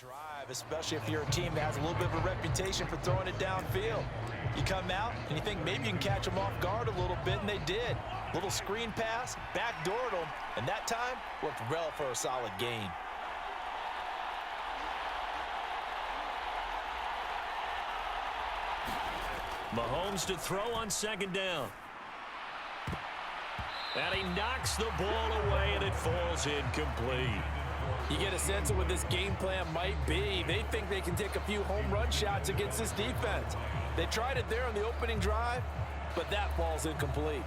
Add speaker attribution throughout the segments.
Speaker 1: drive, especially if you're a team that has a little bit of a reputation for throwing it downfield. You come out and you think maybe you can catch them off guard a little bit, and they did. Little screen pass, backdoored them, and that time worked well for a solid gain.
Speaker 2: Mahomes to throw on second down. And he knocks the ball away, and it falls incomplete.
Speaker 1: You get a sense of what this game plan might be. They think they can take a few home run shots against this defense. They tried it there on the opening drive, but that falls incomplete.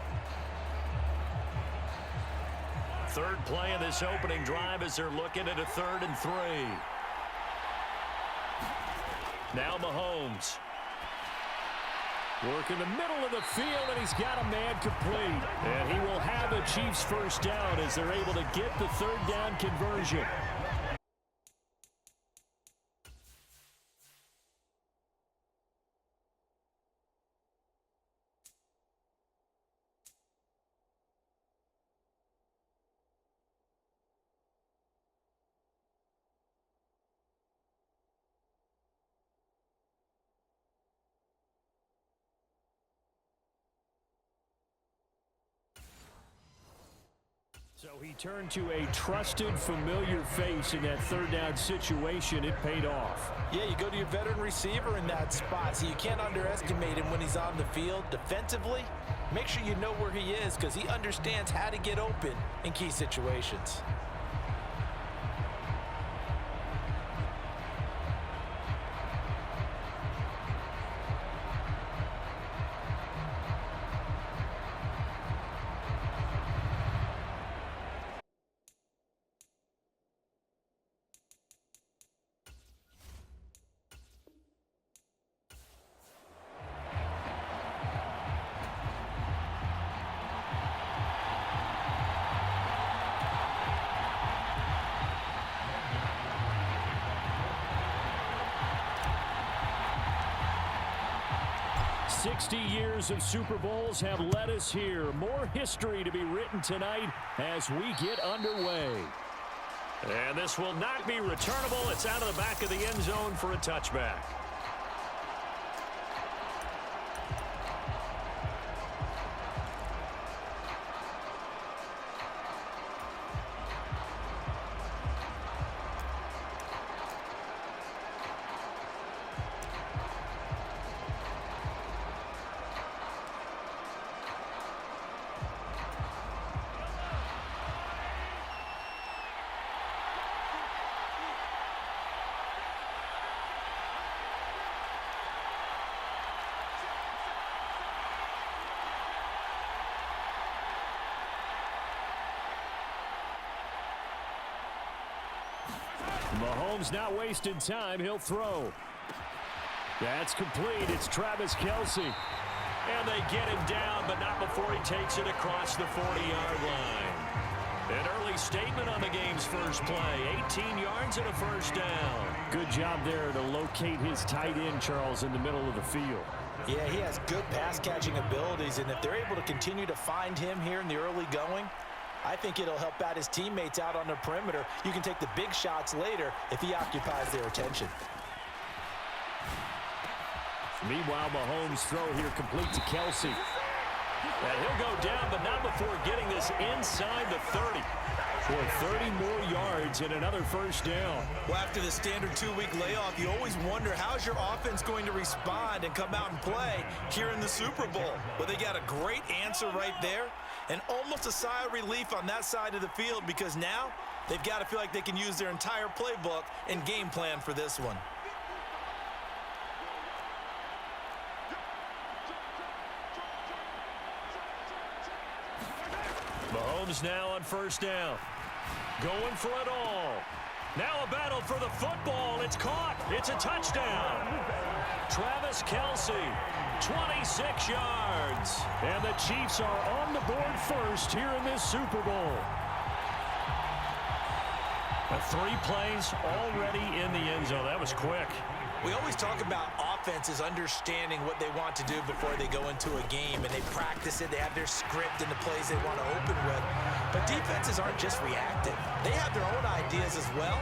Speaker 2: Third play of this opening drive as they're looking at a 3rd and 3. Now Mahomes. Work in the middle of the field, and he's got a man complete. And he will have a Chiefs first down as they're able to get the 3rd down conversion. So he turned to a trusted, familiar face in that 3rd down situation. It paid off.
Speaker 1: Yeah, you go to your veteran receiver in that spot, so you can't underestimate him when he's on the field. Defensively, make sure you know where he is because he understands how to get open in key situations.
Speaker 2: Years of Super Bowls have led us here. More history to be written tonight as we get underway. And this will not be returnable. It's out of the back of the end zone for a touchback. Mahomes not wasting time. He'll throw. That's complete. It's Travis Kelce. And they get him down, but not before he takes it across the 40-yard line. An early statement on the game's first play. 18 yards and a first down. Good job there to locate his tight end, Charles, in the middle of the field.
Speaker 1: Yeah, he has good pass-catching abilities, and if they're able to continue to find him here in the early going, I think it'll help out his teammates out on the perimeter. You can take the big shots later if he occupies their attention.
Speaker 2: Meanwhile, Mahomes' throw here complete to Kelce. And he'll go down, but not before getting this inside the 30. For 30 more yards and another first down.
Speaker 1: Well, after the standard 2-week layoff, you always wonder how's your offense going to respond and come out and play here in the Super Bowl. Well, they got a great answer right there and almost a sigh of relief on that side of the field because now they've got to feel like they can use their entire playbook and game plan for this one.
Speaker 2: Mahomes now on first down. Going for it all. Now a battle for the football. It's caught. It's a touchdown. Travis Kelce, 26 yards. And the Chiefs are on the board first here in this Super Bowl. 3 plays already in the end zone. That was quick.
Speaker 1: We always talk about offenses understanding what they want to do before they go into a game, and they practice it. They have their script and the plays they want to open with. But defenses aren't just reactive. They have their own ideas as well,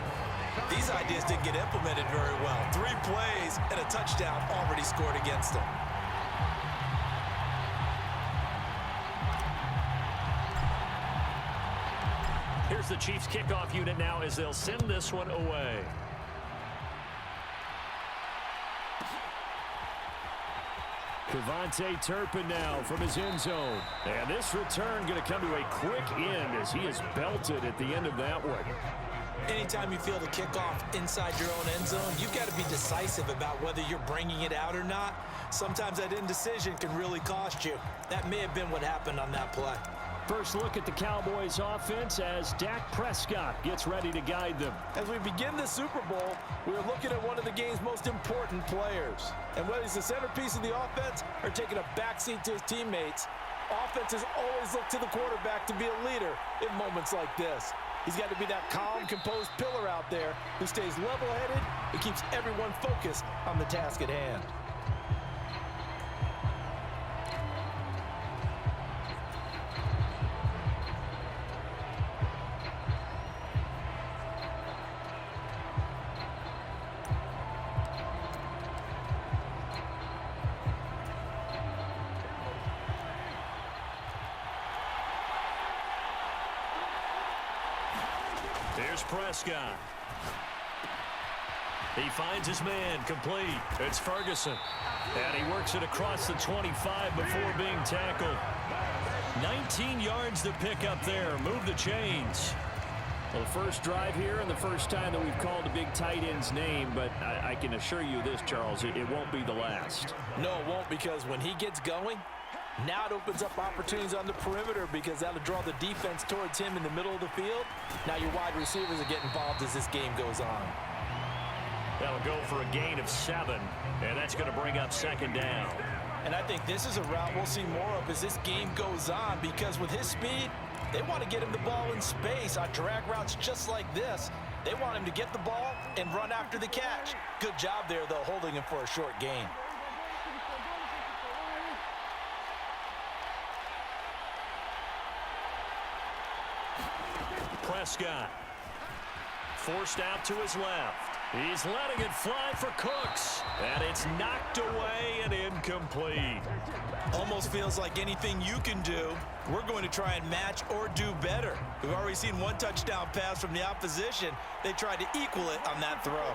Speaker 1: These ideas didn't get implemented very well. 3 plays and a touchdown already scored against them.
Speaker 2: Here's the Chiefs kickoff unit now as they'll send this one away. Devontae Turpin now from his end zone. And this return going to come to a quick end as he is belted at the end of that one.
Speaker 1: Anytime you feel the kickoff inside your own end zone, you've got to be decisive about whether you're bringing it out or not. Sometimes that indecision can really cost you. That may have been what happened on that play.
Speaker 2: First look at the Cowboys offense as Dak Prescott gets ready to guide them.
Speaker 1: As we begin the Super Bowl, we are looking at one of the game's most important players. And whether he's the centerpiece of the offense or taking a backseat to his teammates, offenses always look to the quarterback to be a leader in moments like this. He's got to be that calm, composed pillar out there who stays level-headed and keeps everyone focused on the task at hand.
Speaker 2: Here's Prescott. He finds his man complete. It's Ferguson. And he works it across the 25 before being tackled. 19 yards to pick up there. Move the chains. Well, the first drive here and the first time that we've called a big tight end's name, but I can assure you this, Charles, it won't be the last.
Speaker 1: No, it won't, because when he gets going, now it opens up opportunities on the perimeter because that'll draw the defense towards him in the middle of the field. Now your wide receivers will get involved as this game goes on.
Speaker 2: That'll go for a gain of 7, and that's going to bring up second down.
Speaker 1: And I think this is a route we'll see more of as this game goes on because with his speed, they want to get him the ball in space on drag routes just like this. They want him to get the ball and run after the catch. Good job there, though, holding him for a short gain.
Speaker 2: Prescott forced out to his left. He's letting it fly for Cooks, and it's knocked away and incomplete.
Speaker 1: Almost feels like anything you can do, we're going to try and match or do better. We've already seen one touchdown pass from the opposition. They tried to equal it on that throw.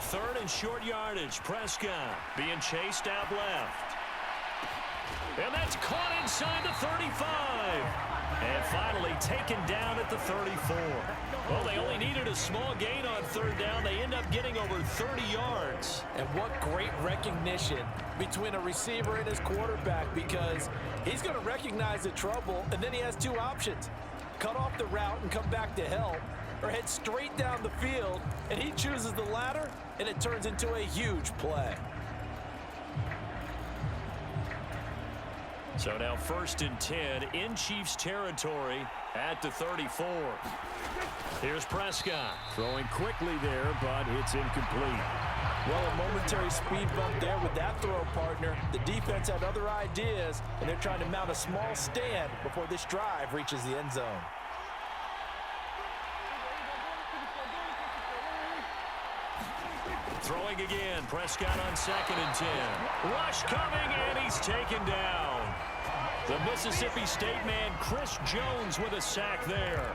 Speaker 2: Third and short yardage. Prescott being chased out left. And that's caught inside the 35. And finally taken down at the 34. Well, they only needed a small gain on third down. They end up getting over 30 yards.
Speaker 1: And what great recognition between a receiver and his quarterback, because he's going to recognize the trouble, and then he has 2 options. Cut off the route and come back to help, or head straight down the field, and he chooses the latter, and it turns into a huge play.
Speaker 2: So now 1st and 10 in Chiefs territory at the 34. Here's Prescott. Throwing quickly there, but it's incomplete.
Speaker 1: Well, a momentary speed bump there with that throw, partner. The defense had other ideas, and they're trying to mount a small stand before this drive reaches the end zone.
Speaker 2: Throwing again. Prescott on 2nd and 10. Rush coming, and he's taken down. The Mississippi State man, Chris Jones, with a sack there.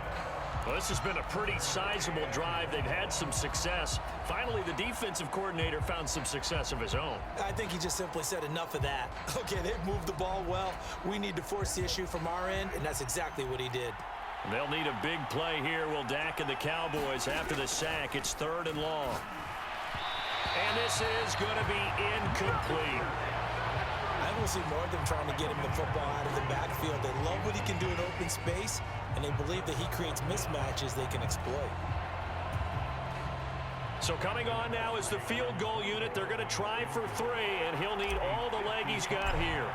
Speaker 2: Well, this has been a pretty sizable drive. They've had some success. Finally, the defensive coordinator found some success of his own.
Speaker 1: I think he just simply said enough of that. Okay, they've moved the ball well. We need to force the issue from our end, and that's exactly what he did.
Speaker 2: They'll need a big play here, will Dak and the Cowboys after the sack. It's 3rd and long. And this is going to be incomplete.
Speaker 1: I will see more of them trying to get him the football out of the backfield. They love what he can do in open space, and they believe that he creates mismatches they can exploit.
Speaker 2: So coming on now is the field goal unit. They're going to try for 3, and he'll need all the leg he's got here.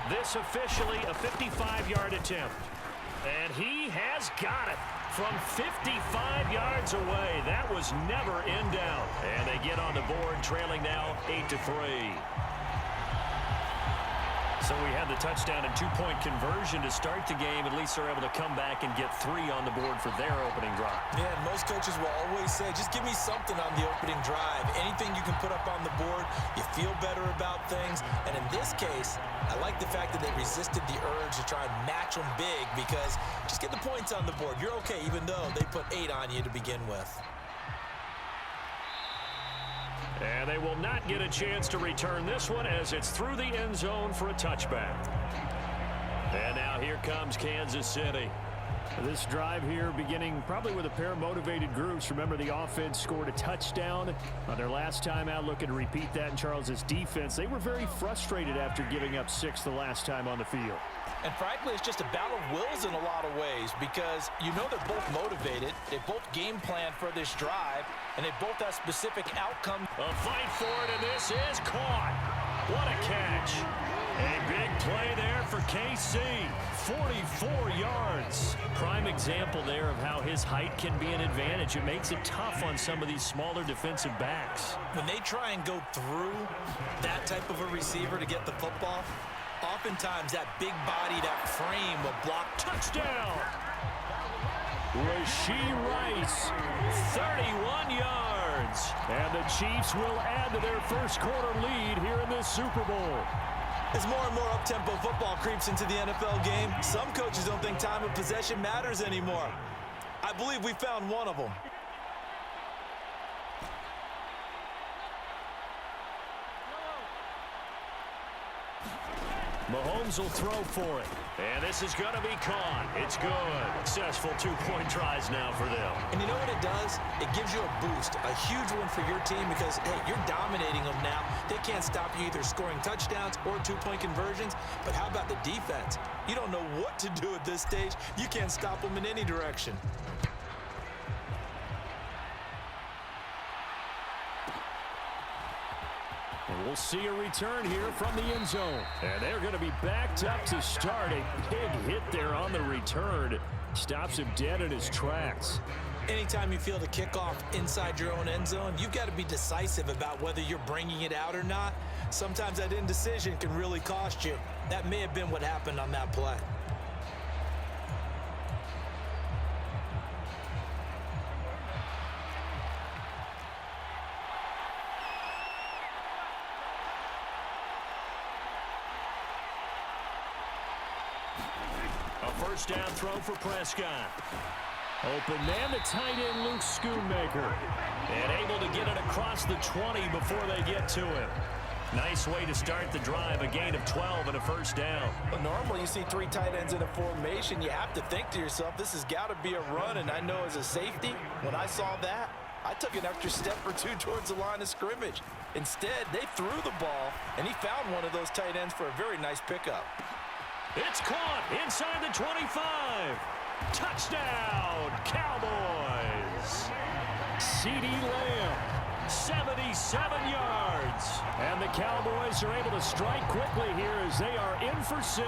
Speaker 2: This officially a 55-yard attempt. And he has got it from 55 yards away. That was never in doubt. And they get on the board, trailing now 8-3. So we had the touchdown and two-point conversion to start the game. At least they're able to come back and get 3 on the board for their opening drive.
Speaker 1: Yeah, and most coaches will always say, just give me something on the opening drive. Anything you can put up on the board, you feel better about things. And in this case, I like the fact that they resisted the urge to try and match them big, because just get the points on the board. You're okay, even though they put 8 on you to begin with.
Speaker 2: And they will not get a chance to return this one as it's through the end zone for a touchback. And now here comes Kansas City.
Speaker 3: This drive here beginning probably with a pair of motivated groups. Remember, the offense scored a touchdown on their last time out, looking to repeat that in Charles's defense. They were very frustrated after giving up 6 the last time on the field.
Speaker 1: And frankly, it's just a battle of wills in a lot of ways, because you know they're both motivated. They both game plan for this drive, and they both have specific outcomes.
Speaker 2: A fight for it, and this is caught. What a catch. A big play there for KC. 44 yards. Prime example there of how his height can be an advantage. It makes it tough on some of these smaller defensive backs.
Speaker 1: When they try and go through that type of a receiver to get the football, oftentimes that big body, that frame will block.
Speaker 2: Touchdown. Rashee Rice, 31 yards. And the Chiefs will add to their first quarter lead here in this Super Bowl.
Speaker 1: As more and more up-tempo football creeps into the NFL game, some coaches don't think time of possession matters anymore. I believe we found one of them.
Speaker 2: Mahomes will throw for it. And this is going to be caught. It's good. Successful two-point tries now for them.
Speaker 1: And you know what it does? It gives you a boost, a huge one for your team, because, hey, you're dominating them now. They can't stop you either scoring touchdowns or two-point conversions. But how about the defense? You don't know what to do at this stage. You can't stop them in any direction.
Speaker 3: And we'll see a return here from the end zone. And they're going to be backed up to start. A big hit there on the return. Stops him dead in his tracks.
Speaker 1: Anytime you feel the kickoff inside your own end zone, you've got to be decisive about whether you're bringing it out or not. Sometimes that indecision can really cost you. That may have been what happened on that play.
Speaker 2: A first down throw for Prescott.
Speaker 3: Open man, the tight end, Luke Schoonmaker.
Speaker 2: And able to get it across the 20 before they get to him. Nice way to start the drive, a gain of 12 and a first down.
Speaker 1: Well, normally you see 3 tight ends in a formation. You have to think to yourself, this has got to be a run. And I know as a safety, when I saw that, I took an extra step or 2 towards the line of scrimmage. Instead, they threw the ball, and he found one of those tight ends for a very nice pickup.
Speaker 2: It's caught inside the 25. Touchdown, Cowboys.
Speaker 3: CeeDee Lamb,
Speaker 2: 77 yards.
Speaker 3: and the Cowboys are able to strike quickly here as they are in for 6.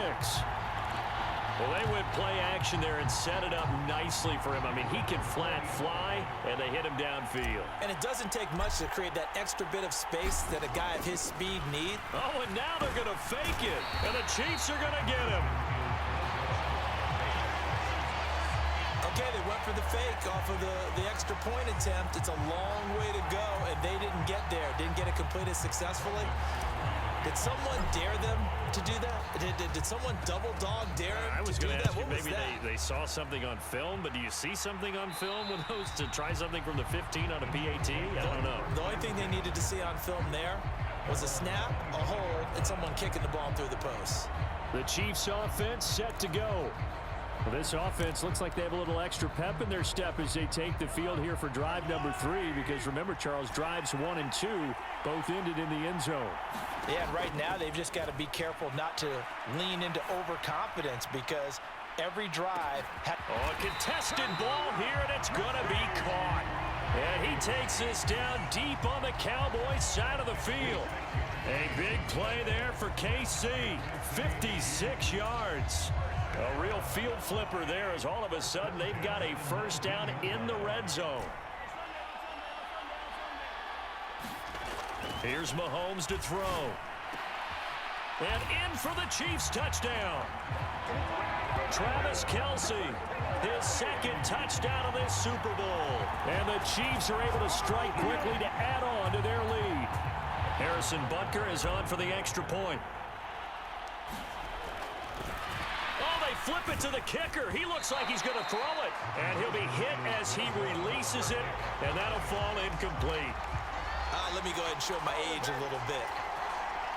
Speaker 2: Well, they went play action there and set it up nicely for him. I mean, he can flat fly, and they hit him downfield.
Speaker 1: And it doesn't take much to create that extra bit of space that a guy of his speed needs.
Speaker 2: Oh, and now they're going to fake it, and the Chiefs are going to get him.
Speaker 1: Okay, they went for the fake off of the extra point attempt. It's a long way to go, and they didn't get there. Didn't get it completed successfully. Did someone dare them to do that? Did someone double dog dare them
Speaker 2: I was
Speaker 1: to do
Speaker 2: going to
Speaker 1: that?
Speaker 2: ask you,
Speaker 1: What was
Speaker 2: maybe
Speaker 1: that?
Speaker 2: they saw something on film, but do you see something on film with those to try something from the 15 on a PAT? I don't know.
Speaker 1: The only thing they needed to see on film there was a snap, a hold, and someone kicking the ball through the post.
Speaker 3: The Chiefs offense set to go. Well, this offense looks like they have a little extra pep in their step as they take the field here for drive number 3, because remember, Charles, drives 1 and 2 both ended in the end zone.
Speaker 1: Yeah, and right now they've just got to be careful not to lean into overconfidence, because every drive
Speaker 2: Oh, a contested ball here, and it's going to be caught. And he takes this down deep on the Cowboys side of the field. A big play there for KC, 56 yards. A real field flipper there, as all of a sudden they've got a first down in the red zone. Here's Mahomes to throw. And in for the Chiefs touchdown. Travis Kelce, his second touchdown of this Super Bowl. And the Chiefs are able to strike quickly to add on to their lead. Harrison Butker is on for the extra point. Oh, they flip it to the kicker. He looks like he's going to throw it. And he'll be hit as he releases it. And that'll fall incomplete.
Speaker 1: Let me go ahead and show my age a little bit.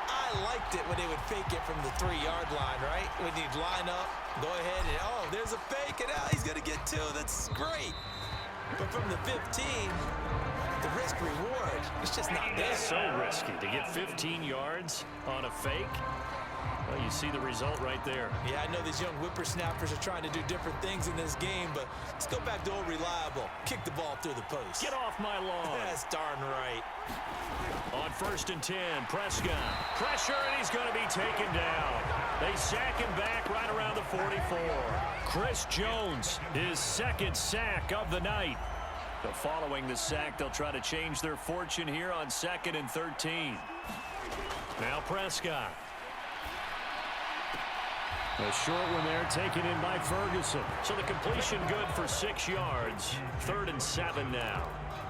Speaker 1: I liked it when they would fake it from the 3-yard line, right? When you'd line up, go ahead and, oh, there's a fake, and he's going to get 2. That's great. But from the 15, the risk-reward, it's just not there.
Speaker 2: It's so risky to get 15 yards on a fake. Well, you see the result right there.
Speaker 1: Yeah, I know these young whippersnappers are trying to do different things in this game, but let's go back to old reliable. Kick the ball through the post.
Speaker 2: Get off my lawn.
Speaker 1: That's darn right.
Speaker 2: On 1st and 10, Prescott. Pressure, and he's going to be taken down. They sack him back right around the 44. Chris Jones, his second sack of the night. But following the sack, they'll try to change their fortune here on 2nd and 13. Now Prescott. A short one there, taken in by Ferguson. So the completion good for 6 yards. 3rd and 7 now.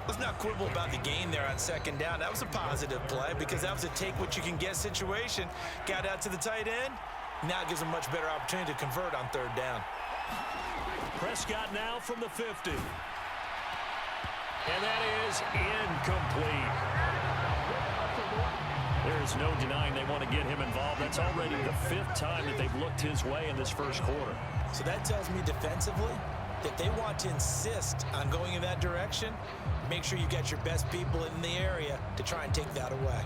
Speaker 1: Let's not quibble about the gain there on 2nd down. That was a positive play because that was a take-what-you-can-get situation. Got out to the tight end. Now it gives them a much better opportunity to convert on 3rd down.
Speaker 2: Prescott now from the 50. And that is incomplete. There's no denying they want to get him involved. That's already the 5th time that they've looked his way in this first quarter.
Speaker 1: So that tells me defensively that they want to insist on going in that direction. Make sure you got your best people in the area to try and take that away.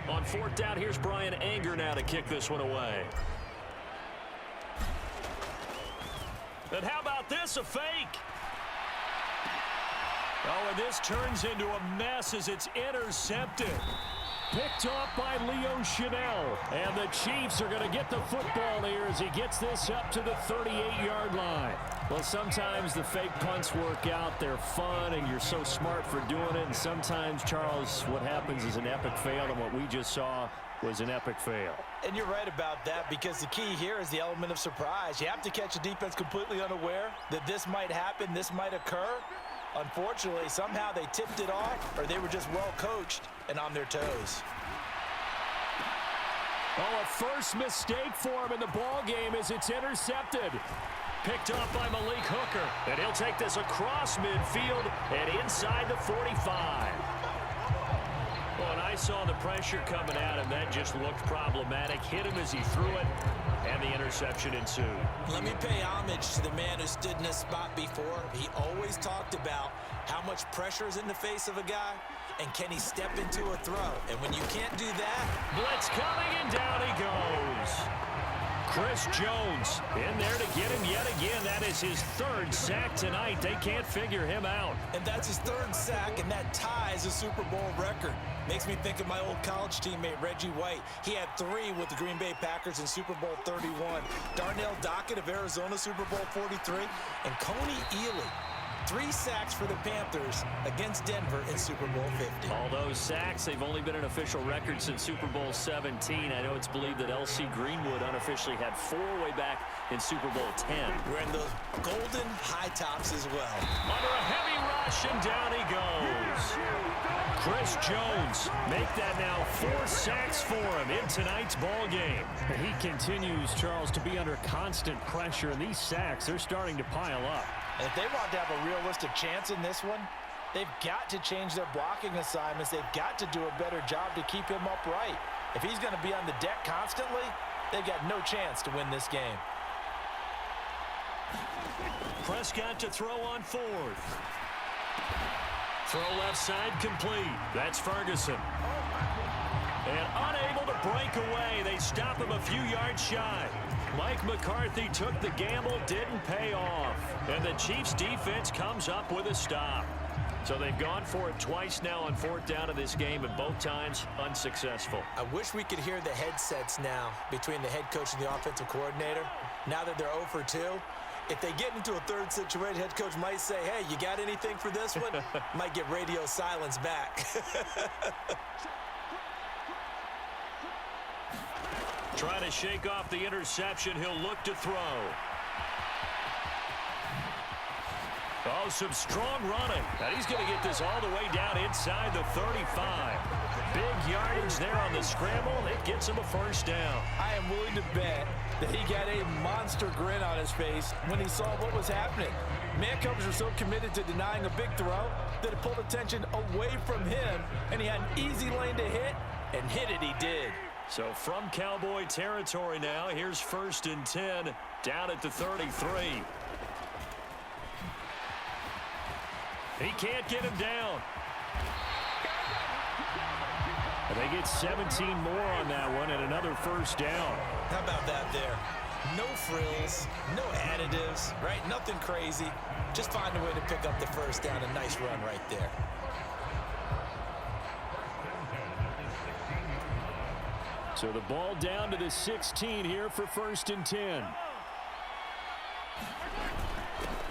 Speaker 2: On 4th down, here's Brian Anger now to kick this one away. And how about this, a fake? Oh, and this turns into a mess as it's intercepted. Picked off by Leo Chanel. And the Chiefs are going to get the football here as he gets this up to the 38-yard line. Well, sometimes the fake punts work out. They're fun, and you're so smart for doing it. And sometimes, Charles, what happens is an epic fail, and what we just saw was an epic fail.
Speaker 1: And you're right about that because the key here is the element of surprise. You have to catch a defense completely unaware that this might happen, this might occur. Unfortunately, somehow they tipped it off, or they were just well coached and on their toes.
Speaker 2: Oh, a first mistake for him in the ball game as it's intercepted. Picked off by Malik Hooker, and he'll take this across midfield and inside the 45. Well, and I saw the pressure coming at him. That just looked problematic. Hit him as he threw it, and the interception ensued. Let me pay homage to the man who stood in this spot before. He always talked about how much pressure is in the face of a guy, and can he step into a throw? And when you can't do that, blitz coming, and down he goes. Chris Jones in there to get him yet again. That is his 3rd sack tonight. They can't figure him out. And that's his 3rd sack, and that ties a Super Bowl record. Makes me think of my old college teammate, Reggie White. He had 3 with the Green Bay Packers in Super Bowl 31. Darnell Dockett of Arizona, Super Bowl 43. And Coney Ealy, 3 sacks for the Panthers against Denver in Super Bowl 50. All those sacks, they've only been an official record since Super Bowl 17. I know it's believed that L.C. Greenwood unofficially had 4 way back in Super Bowl 10. We're in the golden high tops as well. Under a heavy rush, and down he goes. Chris Jones make that now 4 sacks for him in tonight's ball game.
Speaker 3: And he continues, Charles, to be under constant pressure, and these sacks, they're starting to pile up.
Speaker 1: And if they want to have a realistic chance in this one, they've got to change their blocking assignments. They've got to do a better job to keep him upright. If he's going to be on the deck constantly, they've got no chance to win this game.
Speaker 2: Prescott to throw on 4th. Throw left side complete. That's Ferguson. And unable to break away. They stop him a few yards shy. Mike McCarthy took the gamble, didn't pay off. And the Chiefs defense comes up with a stop. So they've gone for it twice now on 4th down of this game, and both times unsuccessful. I wish we could hear the headsets now between the head coach and the offensive coordinator. Now that they're 0 for 2,
Speaker 1: If they get into a third situation, head coach might say, hey, you got anything for this one? Might get radio silence back.
Speaker 2: Trying to shake off the interception. He'll look to throw. Oh, some strong running. And he's going to get this all the way down inside the 35. Big yardage there on the scramble. It gets him a first down.
Speaker 1: I am willing to bet that he got a monster grin on his face when he saw what was happening. Man coverage were so committed to denying a big throw that it pulled attention away from him, and he had an easy lane to hit, and hit it he did.
Speaker 2: So from Cowboy territory now, here's 1st and 10 down at the 33. He can't get him down.
Speaker 3: They get 17 more on that one and another first down.
Speaker 1: How about that there? No frills, no additives, right? Nothing crazy. Just find a way to pick up the first down. A nice run right there.
Speaker 3: So the ball down to the 16 here for 1st and 10.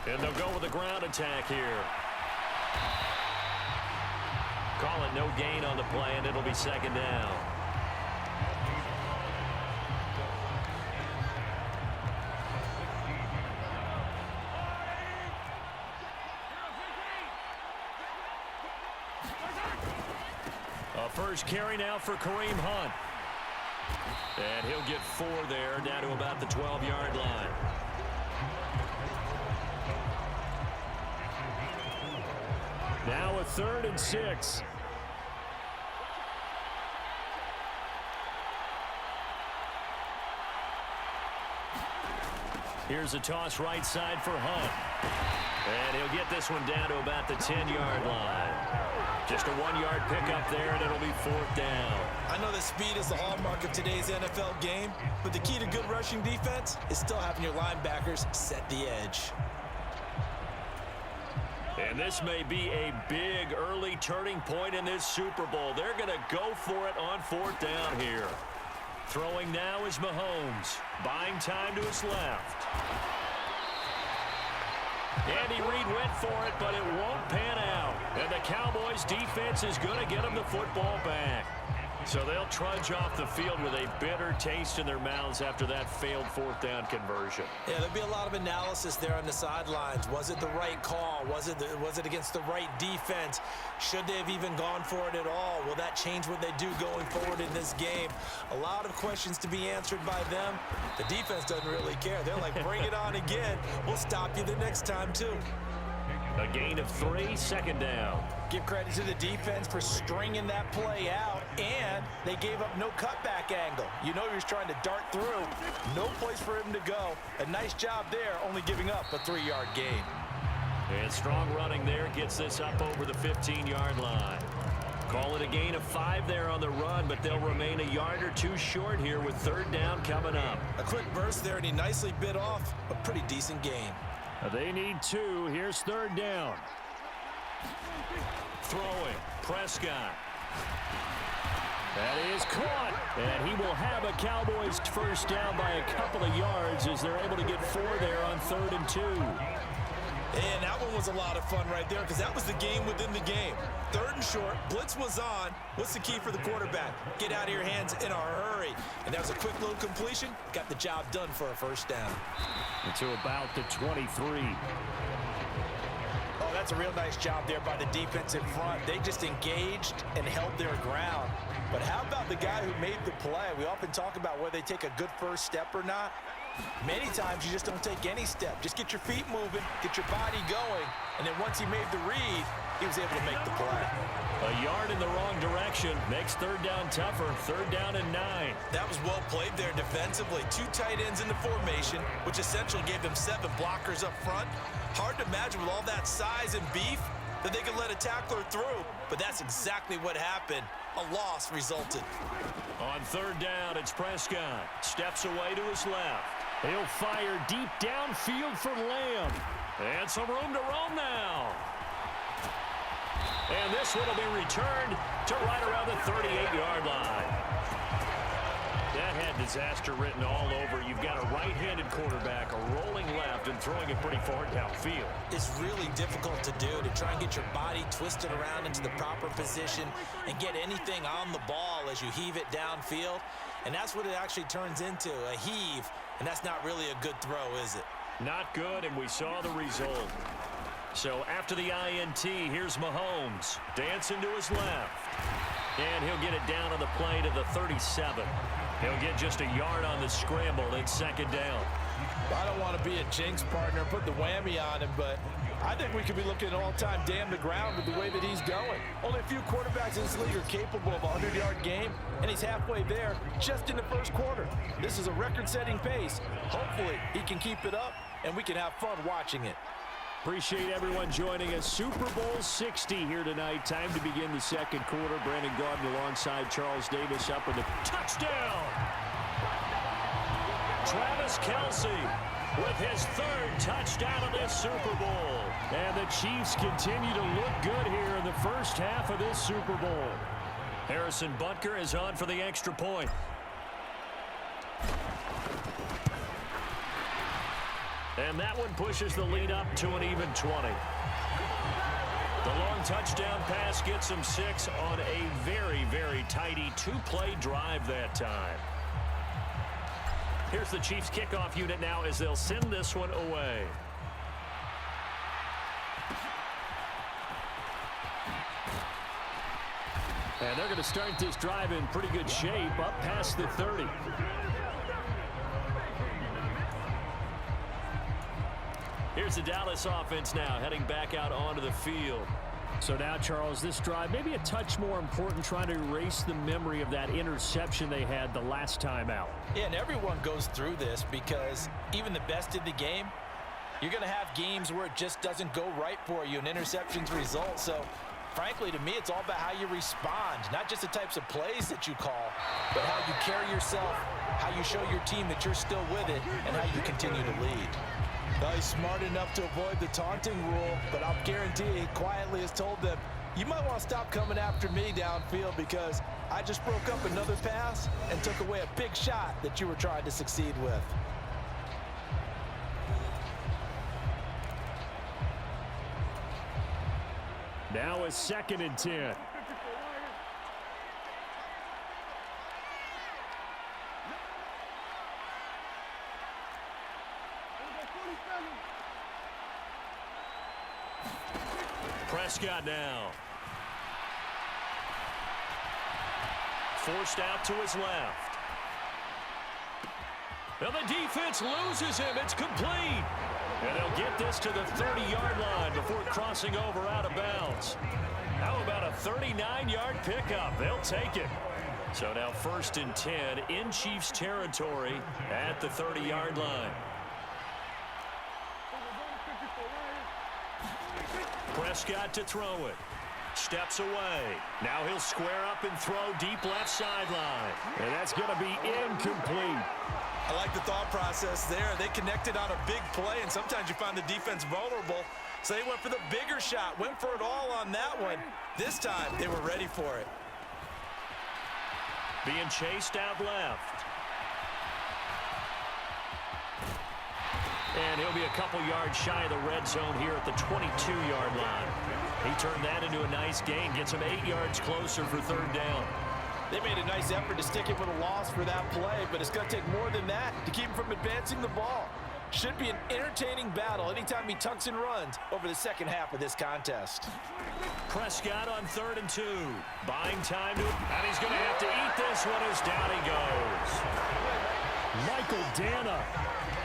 Speaker 2: And they'll go with a ground attack here. Call it no gain on the play, and it'll be 2nd down. A first carry now for Kareem Hunt. And he'll get 4 there, down to about the 12-yard line.
Speaker 3: Now a 3rd and 6.
Speaker 2: Here's a toss right side for Hunt. And he'll get this one down to about the 10-yard line. Just a 1-yard pickup there, and it'll be 4th down.
Speaker 1: I know that speed is the hallmark of today's NFL game, but the key to good rushing defense is still having your linebackers set the edge.
Speaker 2: And this may be a big early turning point in this Super Bowl. They're going to go for it on 4th down here. Throwing now is Mahomes. Buying time to his left. Andy Reid went for it, but it won't pan out. And the Cowboys defense is going to get him the football back. So they'll trudge off the field with a bitter taste in their mouths after that failed 4th down conversion.
Speaker 1: Yeah, there'll be a lot of analysis there on the sidelines. Was it the right call? Was it against the right defense? Should they have even gone for it at all? Will that change what they do going forward in this game? A lot of questions to be answered by them. The defense doesn't really care. They're like, bring it on again. We'll stop you the next time, too.
Speaker 2: A gain of 3, 2nd down.
Speaker 1: Give credit to the defense for stringing that play out, and they gave up no cutback angle. You know he was trying to dart through. No place for him to go. A nice job there, only giving up a 3-yard gain.
Speaker 2: And strong running there gets this up over the 15-yard line. Call it a gain of 5 there on the run, but they'll remain a yard or 2 short here with 3rd down coming up.
Speaker 1: A quick burst there, and he nicely bit off a pretty decent gain.
Speaker 3: They need 2. Here's 3rd down.
Speaker 2: Throwing. Prescott.
Speaker 3: That is caught. And he will have a Cowboys first down by a couple of yards as they're able to get 4 there on 3rd and 2.
Speaker 1: And that one was a lot of fun right there because that was the game within the game. 3rd and short, blitz was on. What's the key for the quarterback? Get out of your hands in a hurry. And that was a quick little completion. Got the job done for a first down.
Speaker 3: To about the 23.
Speaker 1: Oh, that's a real nice job there by the defense in front. They just engaged and held their ground. But how about the guy who made the play? We often talk about whether they take a good first step or not. Many times you just don't take any step. Just get your feet moving, get your body going, and then once he made the read, he was able to make the play.
Speaker 2: A yard in the wrong direction makes 3rd down tougher. 3rd down and 9.
Speaker 1: That was well played there defensively. 2 tight ends in the formation, which essentially gave them 7 blockers up front. Hard to imagine with all that size and beef that they could let a tackler through, but that's exactly what happened. A loss resulted.
Speaker 2: On 3rd down, it's Prescott. Steps away to his left.
Speaker 3: He'll fire deep downfield for Lamb.
Speaker 2: And some room to roam now. And this one will be returned to right around the 38-yard line. That had disaster written all over. You've got a right-handed quarterback, a rolling left, and throwing it pretty far downfield.
Speaker 1: It's really difficult to do, to try and get your body twisted around into the proper position and get anything on the ball as you heave it downfield. And that's what it actually turns into, a heave. And that's not really a good throw, is it?
Speaker 2: Not good, and we saw the result. So after the INT, here's Mahomes. Dancing to his left. And he'll get it down on the play to the 37. He'll get just a yard on the scramble. It's second down.
Speaker 1: I don't want to be a jinx partner and put the whammy on him, but I think we could be looking at all-time damn the ground with the way that he's going. Only a few quarterbacks in this league are capable of a 100-yard game, and he's halfway there just in the first quarter. This is a record-setting pace. Hopefully, he can keep it up, and we can have fun watching it.
Speaker 3: Appreciate everyone joining us. Super Bowl 60 here tonight. Time to begin the second quarter. Brandon Gaudin alongside Charles Davis up in the touchdown.
Speaker 2: Travis Kelce with his third touchdown of this Super Bowl.
Speaker 3: And the Chiefs continue to look good here in the first half of this Super Bowl.
Speaker 2: Harrison Butker is on for the extra point. And that one pushes the lead up to an even 20. The long touchdown pass gets him 6 on a very, very tidy two-play drive that time. Here's the Chiefs kickoff unit now as they'll send this one away.
Speaker 3: And they're going to start this drive in pretty good shape up past the 30.
Speaker 2: Here's the Dallas offense now heading back out onto the field.
Speaker 3: So now, Charles, this drive maybe a touch more important, trying to erase the memory of that interception they had the last time out.
Speaker 1: Yeah, and everyone goes through this because even the best in the game, you're going to have games where it just doesn't go right for you and interceptions result. So, frankly, to me, it's all about how you respond, not just the types of plays that you call, but how you carry yourself, how you show your team that you're still with it, and how you continue to lead. He's smart enough to avoid the taunting rule, but I'll guarantee he quietly has told them, you might want to stop coming after me downfield because I just broke up another pass and took away a big shot that you were trying to succeed with.
Speaker 3: Now a 2nd and 10.
Speaker 2: Prescott now. Forced out to his left. Now the defense loses him. It's complete. And they'll get this to the 30-yard line before crossing over out of bounds. How about a 39-yard pickup? They'll take it. So now 1st and 10 in Chiefs territory at the 30-yard line. Prescott to throw it. Steps away. Now he'll square up and throw deep left sideline.
Speaker 3: And that's going to be incomplete.
Speaker 1: I like the thought process there. They connected on a big play, and sometimes you find the defense vulnerable. So they went for the bigger shot, went for it all on that one. This time, they were ready for it.
Speaker 2: Being chased out left. And he'll be a couple yards shy of the red zone here at the 22-yard line. He turned that into a nice gain, gets him 8 yards closer for 3rd down.
Speaker 1: They made a nice effort to stick it with a loss for that play, but it's going to take more than that to keep him from advancing the ball. Should be an entertaining battle anytime he tucks and runs over the second half of this contest.
Speaker 2: Prescott on 3rd and 2. Buying time to, and he's going to have to eat this one as down he goes.
Speaker 3: Michael Dana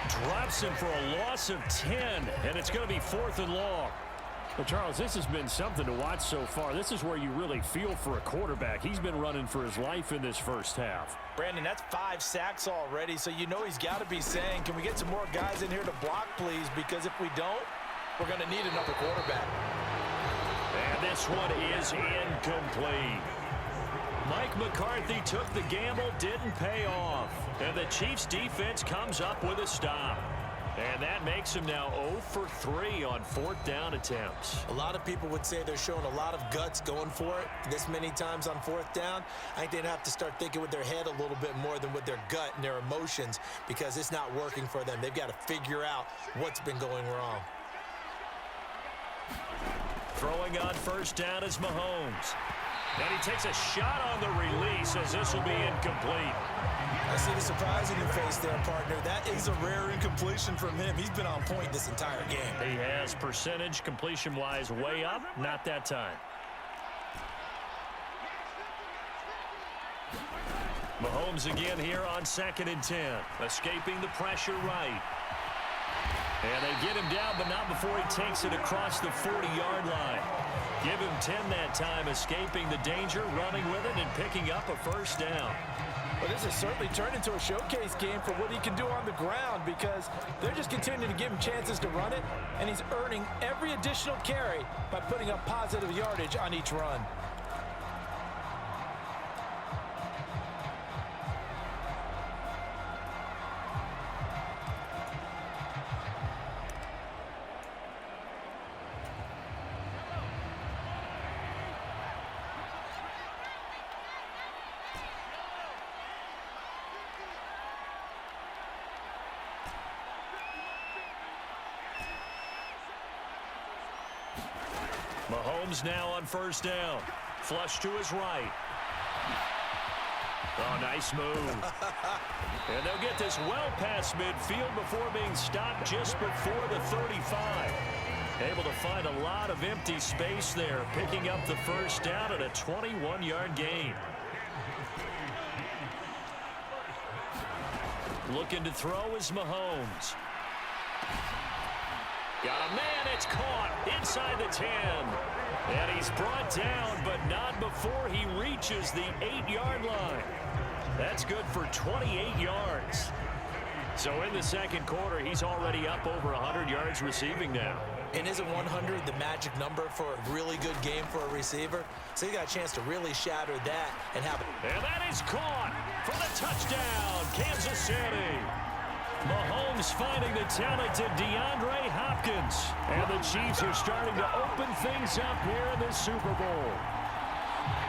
Speaker 3: drops him for a loss of 10, and it's going to be 4th and long. Well, Charles, this has been something to watch so far. This is where you really feel for a quarterback. He's been running for his life in this first half.
Speaker 1: Brandon, that's 5 sacks already, so you know he's got to be saying, can we get some more guys in here to block, please? Because if we don't, we're going to need another quarterback.
Speaker 2: And this one is incomplete. Mike McCarthy took the gamble, didn't pay off. And the Chiefs defense comes up with a stop. And that makes him now 0 for 3 on 4th down attempts.
Speaker 1: A lot of people would say they're showing a lot of guts going for it this many times on 4th down. I think they'd have to start thinking with their head a little bit more than with their gut and their emotions, because it's not working for them. They've got to figure out what's been going wrong.
Speaker 2: Throwing on 1st down is Mahomes. And he takes a shot on the release as this will be incomplete.
Speaker 1: I see the surprise in your face there, partner. That is a rare incompletion from him. He's been on point this entire game.
Speaker 2: He has percentage completion-wise way up. Not that time. Mahomes again here on 2nd and 10. Escaping the pressure right. And they get him down, but not before he takes it across the 40-yard line. Give him 10 that time, escaping the danger, running with it, and picking up a 1st down.
Speaker 1: Well, this has certainly turned into a showcase game for what he can do on the ground, because they're just continuing to give him chances to run it, and he's earning every additional carry by putting up positive yardage on each run.
Speaker 2: Mahomes now on 1st down. Flush to his right. Oh, nice move. And they'll get this well past midfield before being stopped just before the 35. Able to find a lot of empty space there, picking up the 1st down at a 21-yard gain. Looking to throw is Mahomes. Got a man, it's caught inside the 10. And he's brought down, but not before he reaches the 8-yard line. That's good for 28 yards. So in the 2nd quarter, he's already up over 100 yards receiving now.
Speaker 1: And isn't 100 the magic number for a really good game for a receiver? So he got a chance to really shatter that and have it.
Speaker 2: And that is caught for the touchdown, Kansas City. Mahomes finding the talented DeAndre Hopkins. And the Chiefs are starting to open things up here in the Super Bowl.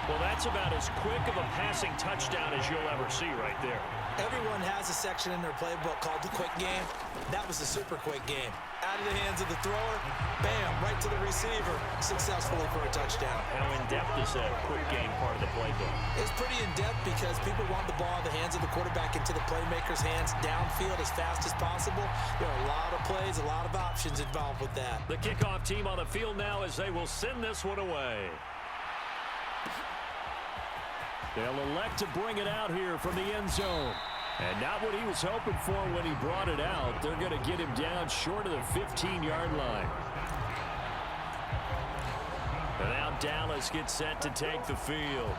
Speaker 2: Well, that's about as quick of a passing touchdown as you'll ever see right there.
Speaker 1: Everyone has a section in their playbook called the quick game. That was the super quick game. Out of the hands of the thrower, bam, right to the receiver, successfully for a touchdown.
Speaker 2: How in-depth is that quick game part of the playbook?
Speaker 1: It's pretty in-depth because people want the ball in the hands of the quarterback into the playmaker's hands downfield as fast as possible. There are a lot of plays, a lot of options involved with that.
Speaker 2: The kickoff team on the field now as they will send this one away. They'll elect to bring it out here from the end zone. And not what he was hoping for when he brought it out. They're going to get him down short of the 15-yard line. And now Dallas gets set to take the field.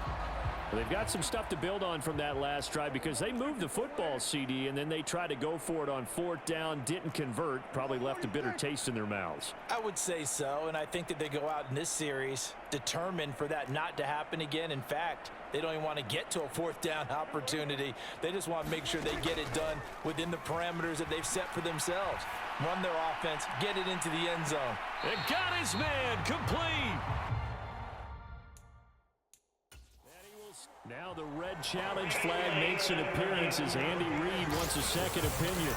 Speaker 2: Well, they've got some stuff to build on from that last drive because they moved the football, CD, and then they tried to go for it on 4th down, didn't convert, probably left a bitter taste in their mouths.
Speaker 1: I would say so, and I think that they go out in this series determined for that not to happen again. In fact, they don't even want to get to a 4th down opportunity. They just want to make sure they get it done within the parameters that they've set for themselves. Run their offense, get it into the end zone.
Speaker 2: And got his man complete. Now the red challenge flag makes an appearance as Andy Reid wants a second opinion.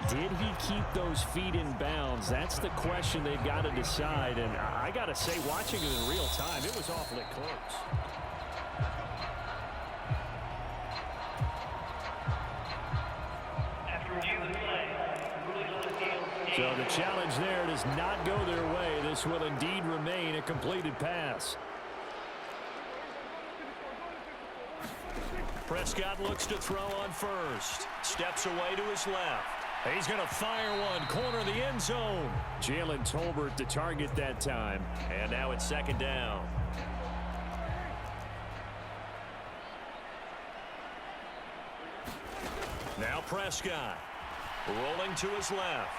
Speaker 2: Did he keep those feet in bounds? That's the question they've got to decide. And I got to say, watching it in real time, it was awfully close. So the challenge there does not go their way. This will indeed remain a completed pass. Prescott looks to throw on first. Steps away to his left. He's going to fire one. Corner of the end zone. Jalen Tolbert the target that time. And now it's 2nd down. Now Prescott. Rolling to his left.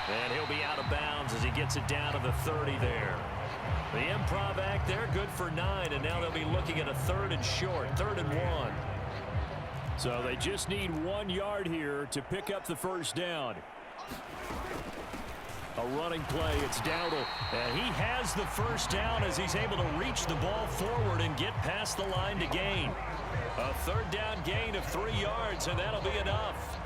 Speaker 2: And he'll be out of bounds as he gets it down to the 30 there. The improv act there, good for 9, and now they'll be looking at a 3rd and short, 3rd and 1.
Speaker 3: So they just need 1 yard here to pick up the first down. A running play, it's Dowdle. And he has the first down as he's able to reach the ball forward and get past the line to gain. A third down gain of 3 yards, and that'll be enough.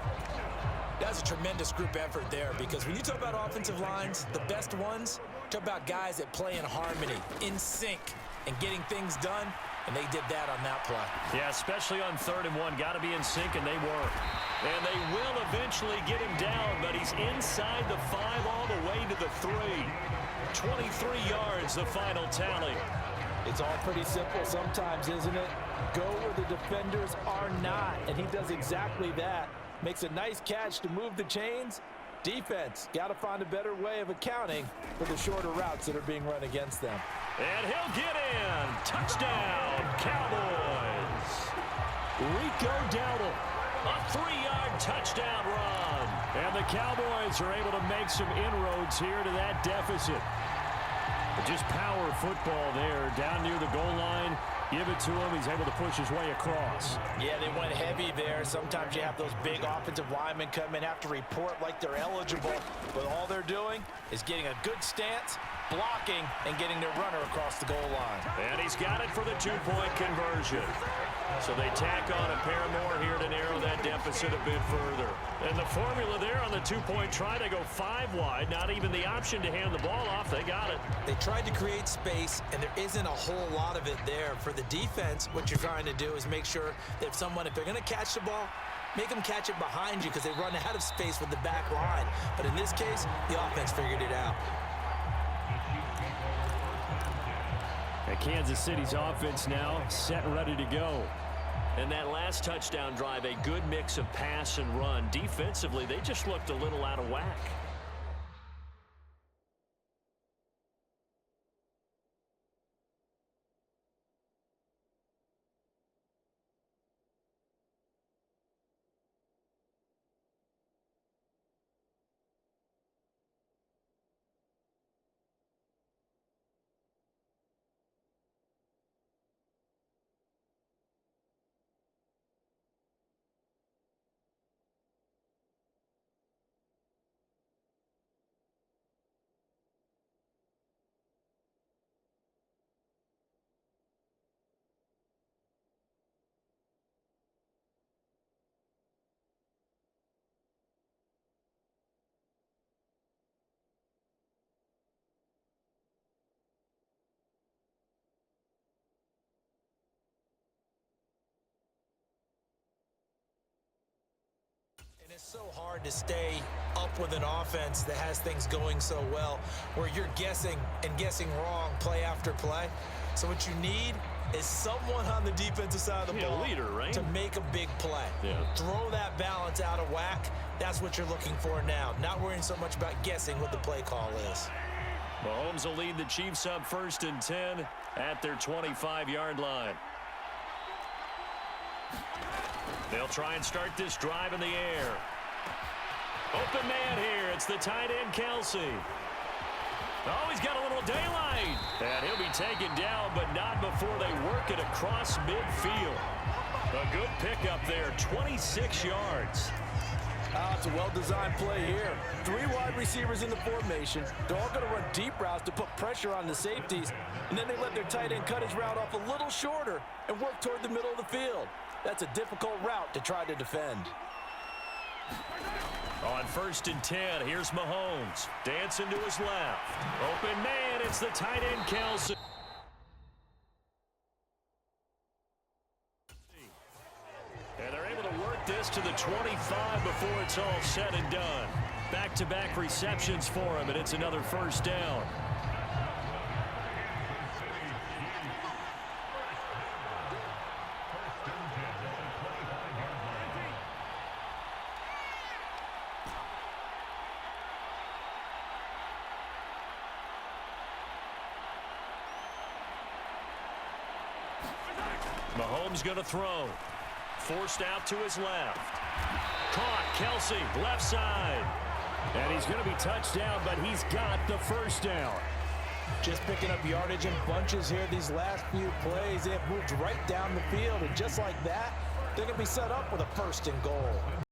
Speaker 1: That's a tremendous group effort there, because when you talk about offensive lines, the best ones, talk about guys that play in harmony, in sync, and getting things done, and they did that on that play.
Speaker 3: Yeah, especially on 3rd and 1. Got to be in sync, and they were.
Speaker 2: And they will eventually get him down, but he's inside the 5 all the way to the 3. 23 yards, the final tally.
Speaker 1: It's all pretty simple sometimes, isn't it? Go where the defenders are not, and he does exactly that. Makes a nice catch to move the chains. Defense, got to find a better way of accounting for the shorter routes that are being run against them.
Speaker 2: And he'll get in. Touchdown, Cowboys.
Speaker 3: Rico Dowdle.
Speaker 2: A 3-yard touchdown run.
Speaker 3: And the Cowboys are able to make some inroads here to that deficit. Just power football there, down near the goal line. Give it to him. He's able to push his way across.
Speaker 1: Yeah, they went heavy there. Sometimes you have those big offensive linemen come in, have to report like they're eligible, but all they're doing is getting a good stance, blocking, and getting their runner across the goal line.
Speaker 2: And he's got it for the 2-point conversion. So they tack on a pair more here to narrow that deficit a bit further. And the formula there on the 2-point try, they go 5 wide. Not even the option to hand the ball off. They got it.
Speaker 1: They tried to create space, and there isn't a whole lot of it there. For the defense, what you're trying to do is make sure that if they're going to catch the ball, make them catch it behind you, because they run out of space with the back line. But in this case, the offense figured it out.
Speaker 3: And Kansas City's offense now set and ready to go.
Speaker 2: And that last touchdown drive, a good mix of pass and run. Defensively, they just looked a little out of whack. It's so hard to stay up with an offense that has things going so well, where you're guessing and guessing wrong play after play. So what you need is someone on the defensive side of the ball,
Speaker 3: leader, right?
Speaker 2: To make a big play.
Speaker 3: Yeah.
Speaker 2: Throw that balance out of whack. That's what you're looking for now. Not worrying so much about guessing what the play call is.
Speaker 3: Mahomes will lead the Chiefs up 1st and 10 at their 25-yard line. They'll try and start this drive in the air. Open man here. It's the tight end, Kelsey. Oh, he's got a little daylight. And he'll be taken down, but not before they work it across midfield. A good pickup there, 26 yards.
Speaker 1: It's a well-designed play here. 3 wide receivers in the formation. They're all going to run deep routes to put pressure on the safeties. And then they let their tight end cut his route off a little shorter and work toward the middle of the field. That's a difficult route to try to defend.
Speaker 3: On 1st and 10, here's Mahomes. Dancing to his left. Open man, it's the tight end, Kelsey. And they're able to work this to the 25 before it's all said and done. Back-to-back receptions for him, and it's another first down. Mahomes going to throw. Forced out to his left. Caught, Kelsey, left side. And he's going to be touched down, but he's got the first down.
Speaker 1: Just picking up yardage in bunches here these last few plays. They have moved right down the field, and just like that,
Speaker 4: They're going to be set up with a 1st and goal.